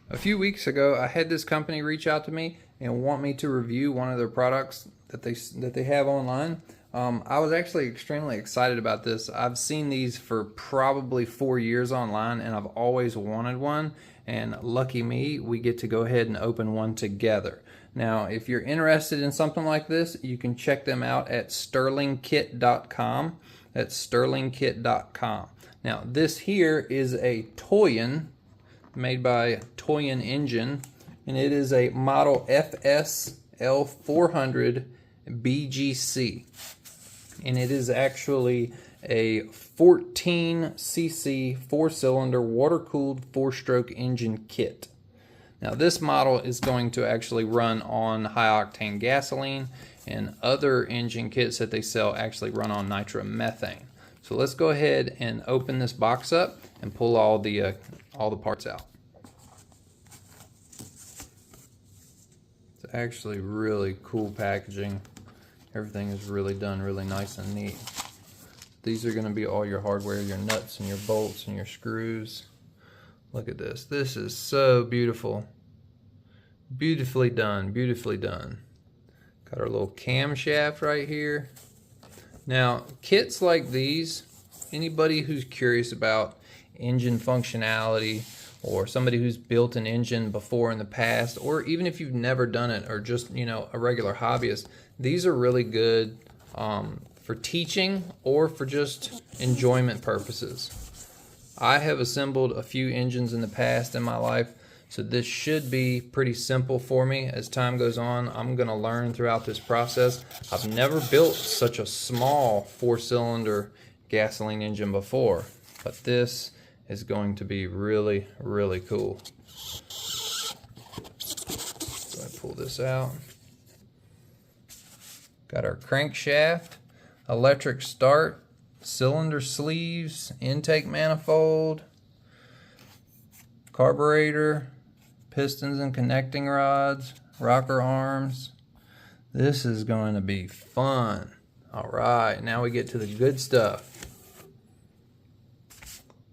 A few weeks ago, I had this company reach out to me and want me to review one of their products that they have online. I was actually extremely excited about this. I've seen these for probably 4 years online, and I've always wanted one. And lucky me, we get to go ahead and open one together. Now, if you're interested in something like this, you can check them out at sterlingkit.com. That's sterlingkit.com. Now, this here is a Toyan, made by Toyan Engine, and it is a model FS-400 BGC, and it is actually a 14cc 4-cylinder water-cooled 4-stroke engine kit. Now this model is going to actually run on high-octane gasoline, and other engine kits that they sell actually run on nitromethane. So let's go ahead and open this box up and pull all the parts out. It's actually really cool packaging. Everything is really done really nice and neat. These are going to be all your hardware, your nuts and your bolts and your screws. Look at this. This is so beautiful. Beautifully done, beautifully done. Got our little camshaft right here. Now, kits like these, anybody who's curious about engine functionality, or somebody who's built an engine before in the past, or even if you've never done it, or just, you know, a regular hobbyist, these are really good for teaching or for just enjoyment purposes. I have assembled a few engines in the past in my life, so this should be pretty simple for me. As time goes on, I'm going to learn throughout this process. I've never built such a small 4-cylinder gasoline engine before, but this is going to be really, really cool. Go ahead and pull this out. Got our crankshaft, electric start, cylinder sleeves, intake manifold, carburetor, pistons and connecting rods, rocker arms. This is going to be fun. All right, now we get to the good stuff.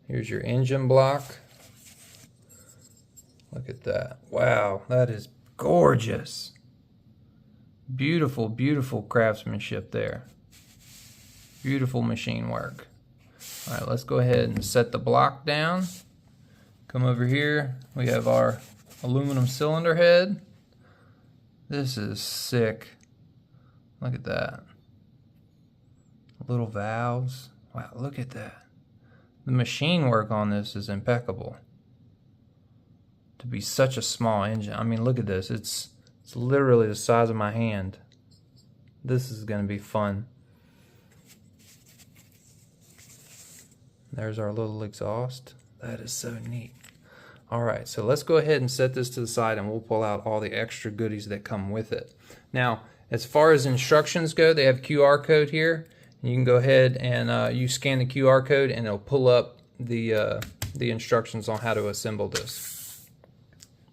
Here's your engine block. Look at that. Wow, that is gorgeous. Beautiful, beautiful craftsmanship there. Beautiful machine work. All right, let's go ahead and set the block down. Come over here. We have our aluminum cylinder head. This is sick. Look at that. Little valves. Wow, look at that. The machine work on this is impeccable. To be such a small engine. I mean, look at this. It's literally the size of my hand. This is going to be fun. There's our little exhaust. That is so neat. Alright, so let's go ahead and set this to the side, and we'll pull out all the extra goodies that come with it. Now, as far as instructions go, they have QR code here. And you can go ahead and you scan the QR code, and it'll pull up the instructions on how to assemble this.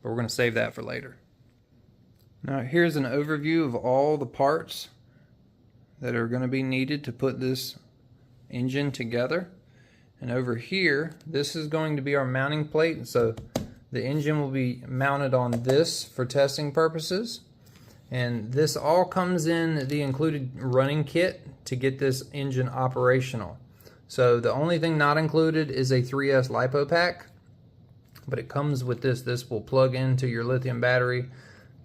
But we're going to save that for later. Now, here's an overview of all the parts that are going to be needed to put this engine together. And over here, this is going to be our mounting plate. So the engine will be mounted on this for testing purposes. And this all comes in the included running kit to get this engine operational. So the only thing not included is a 3S LiPo pack, but it comes with this. This will plug into your lithium battery,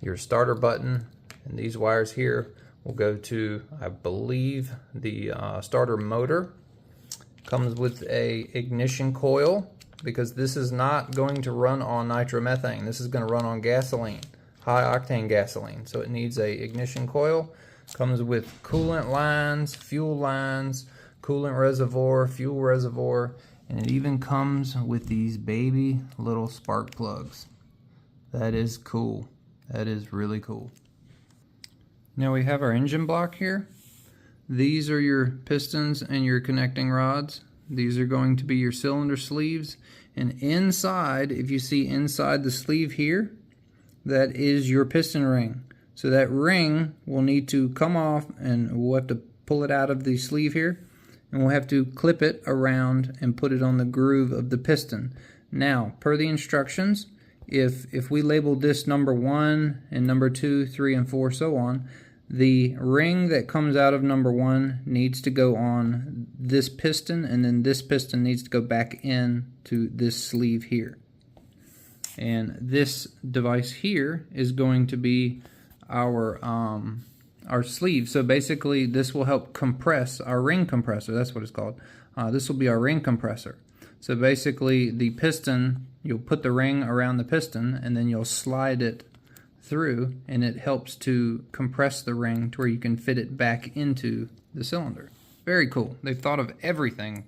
your starter button, and these wires here will go to, I believe, the starter motor. Comes with a ignition coil, because this is not going to run on nitromethane. This is going to run on gasoline, high octane gasoline. So it needs a ignition coil. Comes with coolant lines, fuel lines, coolant reservoir, fuel reservoir, and it even comes with these baby little spark plugs. That is cool. That is really cool. Now we have our engine block here. These are your pistons and your connecting rods. These are going to be your cylinder sleeves. And inside, if you see inside the sleeve here, that is your piston ring. So that ring will need to come off, and we'll have to pull it out of the sleeve here. And we'll have to clip it around and put it on the groove of the piston. Now, per the instructions, if we label this number 1 and number 2, 3, and 4, so on, the ring that comes out of number 1 needs to go on this piston, and then this piston needs to go back in to this sleeve here. And this device here is going to be our sleeve. So basically this will help compress our ring compressor. That's what it's called. This will be our ring compressor. So basically the piston, you'll put the ring around the piston and then you'll slide it through, and it helps to compress the ring to where you can fit it back into the cylinder. Very cool. They've thought of everything.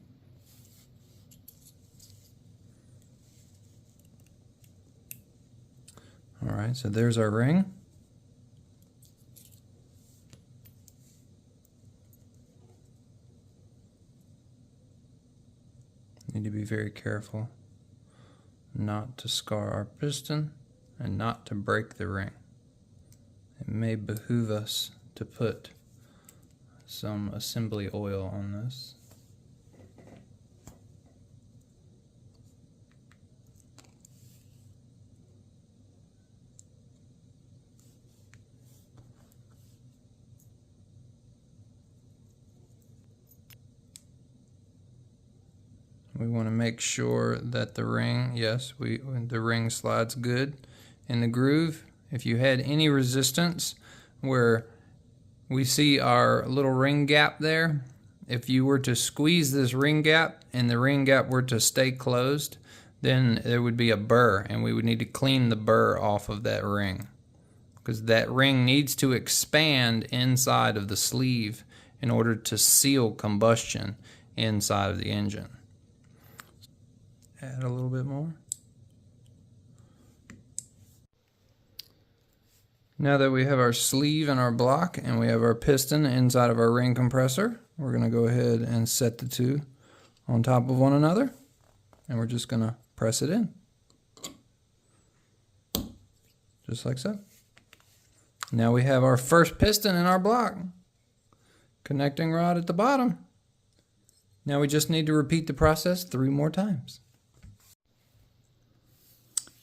Alright, so there's our ring. Need to be very careful not to scar our piston and not to break the ring. It may behoove us to put some assembly oil on this. We want to make sure that the ring, yes, the ring slides good in the groove. If you had any resistance where we see our little ring gap there, if you were to squeeze this ring gap and the ring gap were to stay closed, then there would be a burr, and we would need to clean the burr off of that ring, because that ring needs to expand inside of the sleeve in order to seal combustion inside of the engine. Add a little bit more. Now that we have our sleeve and our block and we have our piston inside of our ring compressor, we're going to go ahead and set the two on top of one another, and we're just going to press it in. Just like so. Now we have our first piston in our block. Connecting rod at the bottom. Now we just need to repeat the process 3 more times.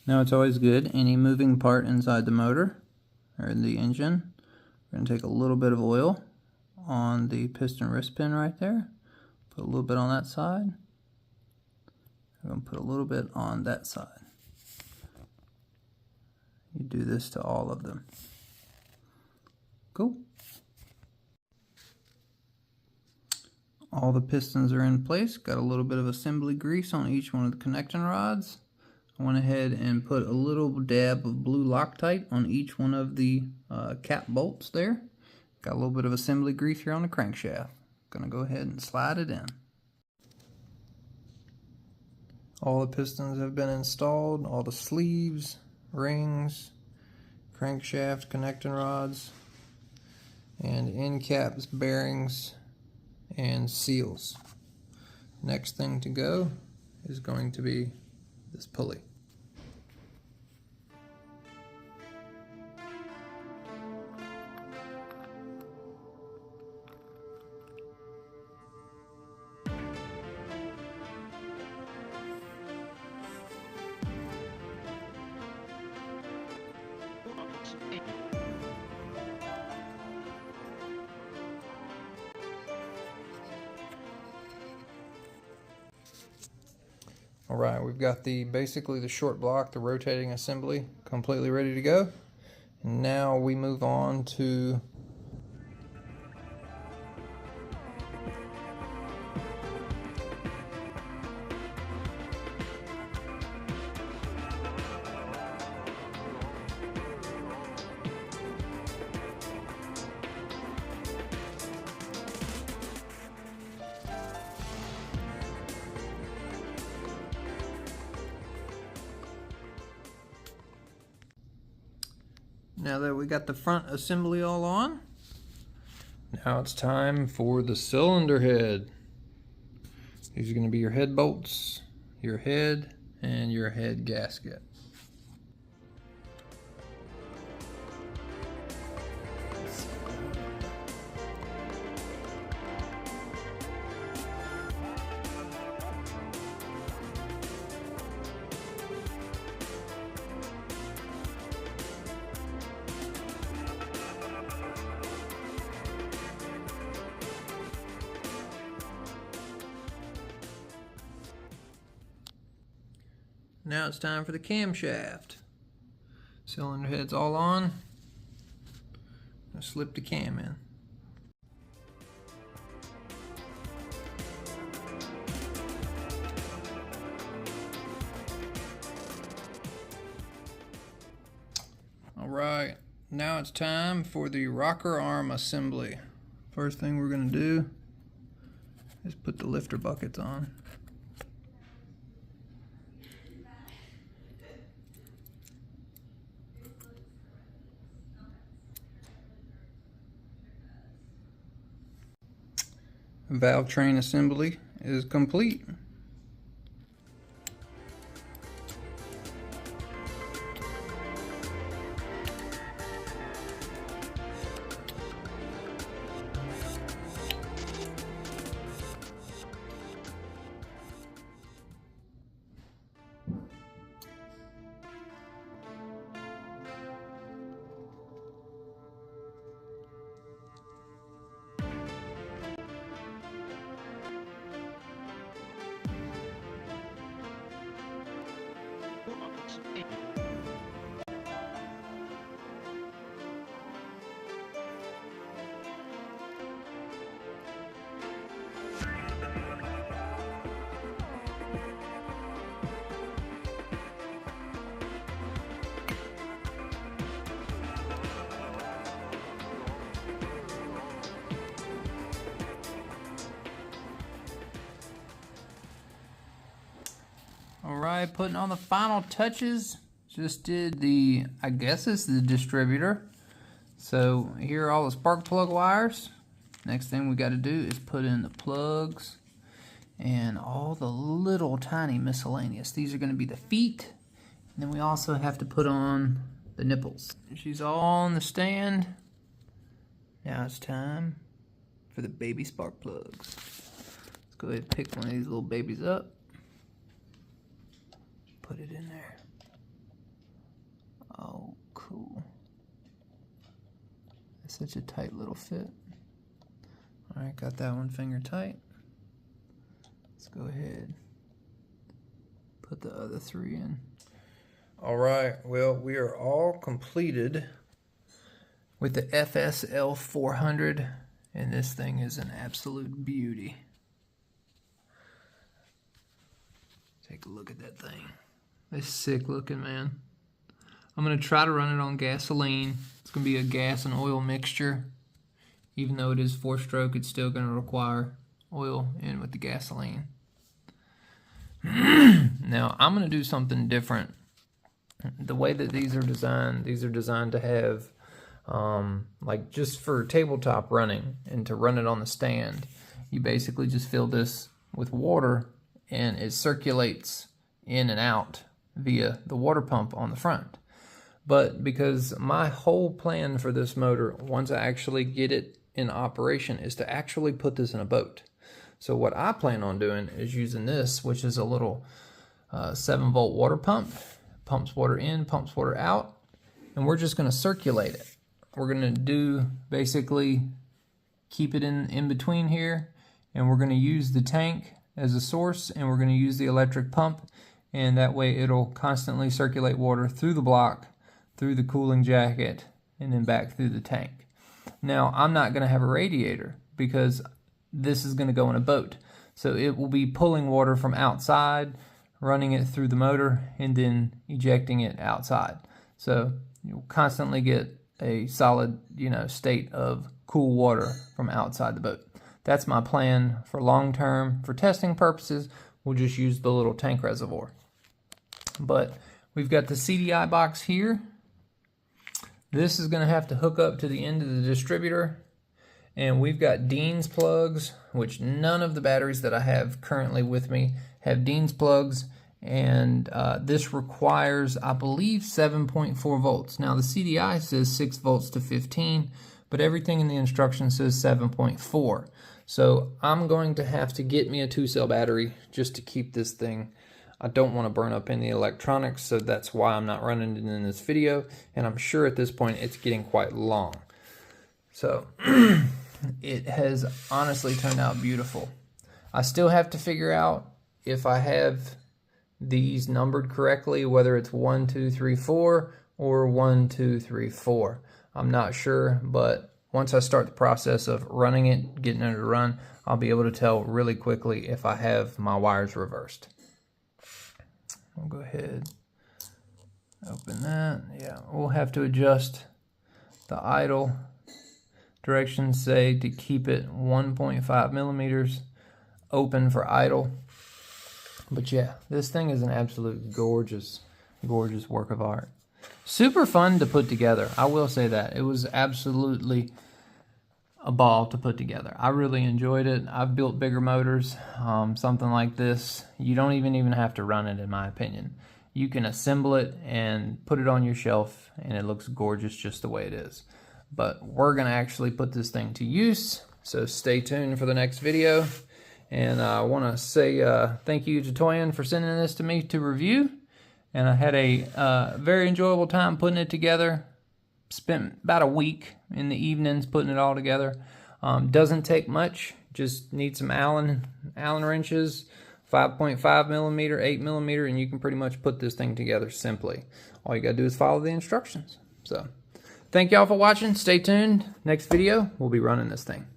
Now it's always good, any moving part inside the motor or the engine, we're going to take a little bit of oil on the piston wrist pin right there, put a little bit on that side, we're going to put a little bit on that side. You do this to all of them. Cool. All the pistons are in place, got a little bit of assembly grease on each one of the connecting rods. I went ahead and put a little dab of blue Loctite on each one of the cap bolts there. Got a little bit of assembly grease here on the crankshaft. Gonna go ahead and slide it in. All the pistons have been installed, all the sleeves, rings, crankshaft, connecting rods, and end caps, bearings, and seals. Next thing to go is going to be this pulley. Alright, we've got basically the short block, the rotating assembly, completely ready to go. And now we move on to now that we got the front assembly all on, now it's time for the cylinder head. These are going to be your head bolts, your head, and your head gasket. Now it's time for the camshaft. Cylinder head's all on. I'll slip the cam in. Alright, now it's time for the rocker arm assembly. First thing we're going to do is put the lifter buckets on. Valve train assembly is complete. Alright, putting on the final touches. Just did the, I guess it's the distributor. So here are all the spark plug wires. Next thing we got to do is put in the plugs and all the little tiny miscellaneous. These are going to be the feet. And then we also have to put on the nipples. She's all on the stand. Now it's time for the baby spark plugs. Let's go ahead and pick one of these little babies up. Put it in there. Oh, cool. That's such a tight little fit. Alright, got that one finger tight. Let's go ahead. Put the other three in. Alright, well, we are all completed with the FS-400, and this thing is an absolute beauty. Take a look at that thing. It's sick looking, man. I'm going to try to run it on gasoline. It's going to be a gas and oil mixture. Even though it is 4-stroke, it's still going to require oil in with the gasoline. Now, I'm going to do something different. The way that these are designed to have, like just for tabletop running and to run it on the stand, you basically just fill this with water and it circulates in and out via the water pump on the front. But because my whole plan for this motor, once I actually get it in operation, is to actually put this in a boat. So what I plan on doing is using this, which is a little 7-volt water pump. Pumps water in, pumps water out, and we're just going to circulate it. We're going to do basically keep it in between here, and we're going to use the tank as a source, and we're going to use the electric pump, and that way it'll constantly circulate water through the block, through the cooling jacket, and then back through the tank. Now, I'm not going to have a radiator because this is going to go in a boat. So it will be pulling water from outside, running it through the motor, and then ejecting it outside. So you'll constantly get a solid, state of cool water from outside the boat. That's my plan for long term. For testing purposes, we'll just use the little tank reservoir. But we've got the CDI box here. This is going to have to hook up to the end of the distributor. And we've got Dean's plugs, which none of the batteries that I have currently with me have Dean's plugs. And this requires, I believe, 7.4 volts. Now the CDI says 6 volts to 15, but everything in the instructions says 7.4. So I'm going to have to get me a 2-cell battery just to keep this thing. I don't want to burn up any electronics, so that's why I'm not running it in this video. And I'm sure at this point it's getting quite long. So it has honestly turned out beautiful. I still have to figure out if I have these numbered correctly, whether it's 1, 2, 3, 4 or 1, 2, 3, 4. I'm not sure, but once I start the process of running it, getting it to run, I'll be able to tell really quickly if I have my wires reversed. I'll go ahead, open that. Yeah, we'll have to adjust the idle directions, say to keep it 1.5 millimeters open for idle. But yeah, this thing is an absolute gorgeous, gorgeous work of art. Super fun to put together. I will say that. It was absolutely a ball to put together. I really enjoyed it. I've built bigger motors. Something like this, you don't even have to run it, in my opinion. You can assemble it and put it on your shelf, and it looks gorgeous just the way it is. But we're going to actually put this thing to use, so stay tuned for the next video. And I want to say thank you to Toyan for sending this to me to review. And I had a very enjoyable time putting it together. Spent about a week in the evenings putting it all together. Doesn't take much. Just need some Allen wrenches, 5.5 millimeter, 8 millimeter, and you can pretty much put this thing together simply. All you got to do is follow the instructions. So, thank y'all for watching. Stay tuned. Next video, we'll be running this thing.